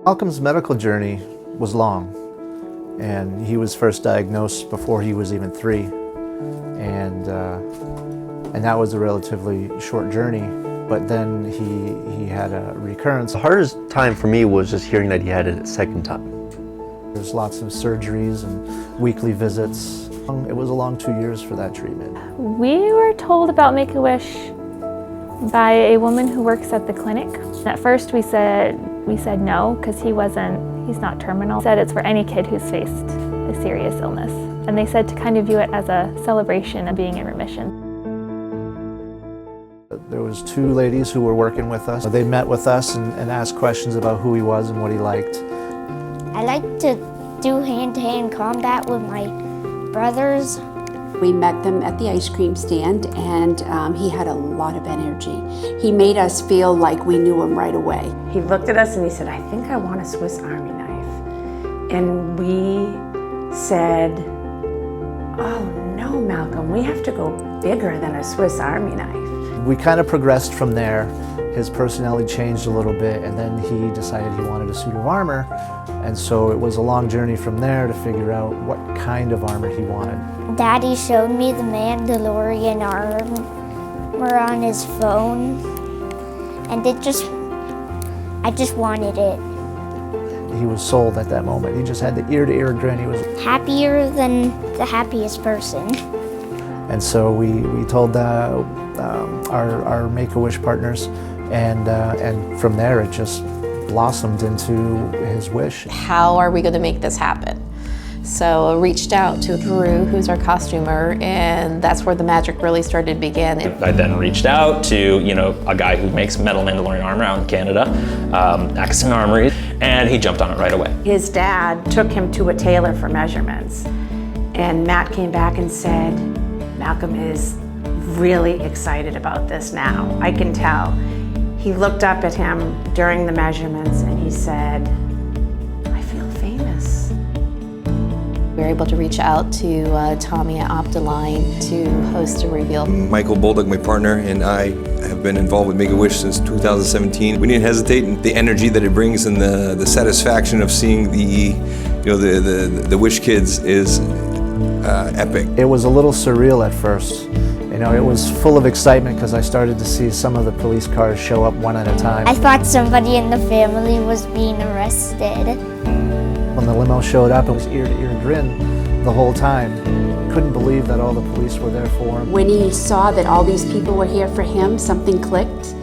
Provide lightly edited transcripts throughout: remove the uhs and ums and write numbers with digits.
Malcolm's medical journey was long, and he was first diagnosed before he was even 3, and that was a relatively short journey. But then he had a recurrence. The hardest time for me was just hearing that he had it a second time. There's lots of surgeries and weekly visits. It was a long 2 years for that treatment. We were told about Make-A-Wish by a woman who works at the clinic. At first we said no, because he's not terminal. They said it's for any kid who's faced a serious illness. And they said to kind of view it as a celebration of being in remission. There was 2 ladies who were working with us. They met with us and asked questions about who he was and what he liked. I like to do hand-to-hand combat with my brothers. We met them at the ice cream stand, and he had a lot of energy. He made us feel like we knew him right away. He looked at us and he said, "I think I want a Swiss Army knife." And we said, "Oh no, Malcolm, we have to go bigger than a Swiss Army knife." We kind of progressed from there. His personality changed a little bit, and then he decided he wanted a suit of armor. And so it was a long journey from there to figure out what kind of armor he wanted. Daddy showed me the Mandalorian armor on his phone, and I just wanted it. He was sold at that moment. He just had the ear-to-ear grin. He was Happier than the happiest person. And so we told our Make-A-Wish partners, and from there it just blossomed into his wish. How are we going to make this happen? So I reached out to Drew, who's our costumer, and that's where the magic really started to begin. I then reached out to a guy who makes metal Mandalorian armor out in Canada, Accent Armory, and he jumped on it right away. His dad took him to a tailor for measurements, and Matt came back and said, "Malcolm is really excited about this now. I can tell." He looked up at him during the measurements and he said, "I feel famous." We were able to reach out to Tommy at Optiline to host a reveal. Michael Bolduc, my partner, and I have been involved with Make-A-Wish since 2017. We didn't hesitate, and the energy that it brings and the satisfaction of seeing the Wish kids is epic. It was a little surreal at first. It was full of excitement because I started to see some of the police cars show up one at a time. I thought somebody in the family was being arrested. When the limo showed up, it was ear-to-ear grin the whole time. Couldn't believe that all the police were there for him. When he saw that all these people were here for him, something clicked.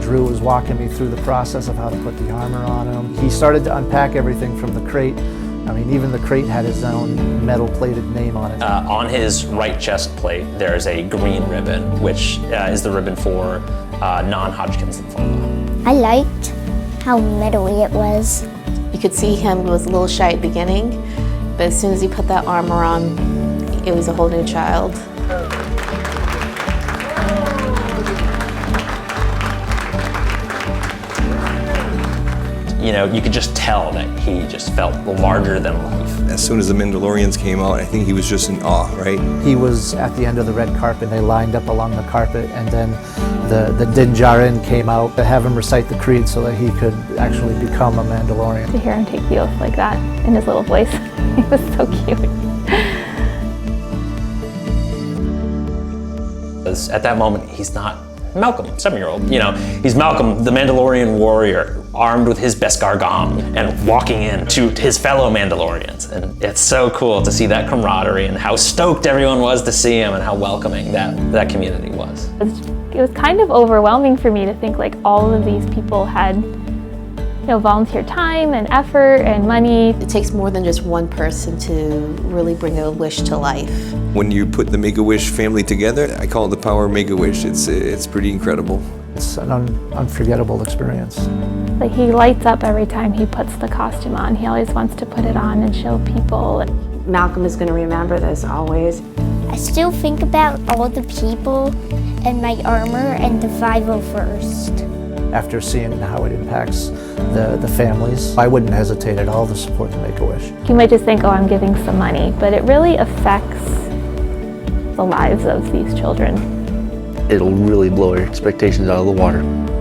Drew was walking me through the process of how to put the armor on him. He started to unpack everything from the crate. Even the crate had his own metal-plated name on it. On his right chest plate, there's a green ribbon, which is the ribbon for non-Hodgkin's lymphoma. I liked how metal-y it was. You could see him was a little shy at the beginning, but as soon as he put that armor on, it was a whole new child. You could just tell that he just felt larger than life. As soon as the Mandalorians came out, I think he was just in awe, right? He was at the end of the red carpet. They lined up along the carpet, and then the Din Djarin came out to have him recite the creed so that he could actually become a Mandalorian. To hear him take the oath like that in his little voice, it was so cute. At that moment, he's not Malcolm, 7-year-old. He's Malcolm, the Mandalorian warrior, armed with his Beskar Gom and walking in to his fellow Mandalorians. And it's so cool to see that camaraderie and how stoked everyone was to see him and how welcoming that community was. It was kind of overwhelming for me to think like all of these people had volunteer time and effort and money. It takes more than just one person to really bring a wish to life. When you put the Make-A-Wish family together, I call it the power of Make-A-Wish. It's pretty incredible. It's an unforgettable experience. Like he lights up every time he puts the costume on. He always wants to put it on and show people. Malcolm is going to remember this always. I still think about all the people and my armor and the 501st. After seeing how it impacts the families, I wouldn't hesitate at all to support the Make-A-Wish. You might just think, oh, I'm giving some money, but it really affects the lives of these children. it'll really blow your expectations out of the water.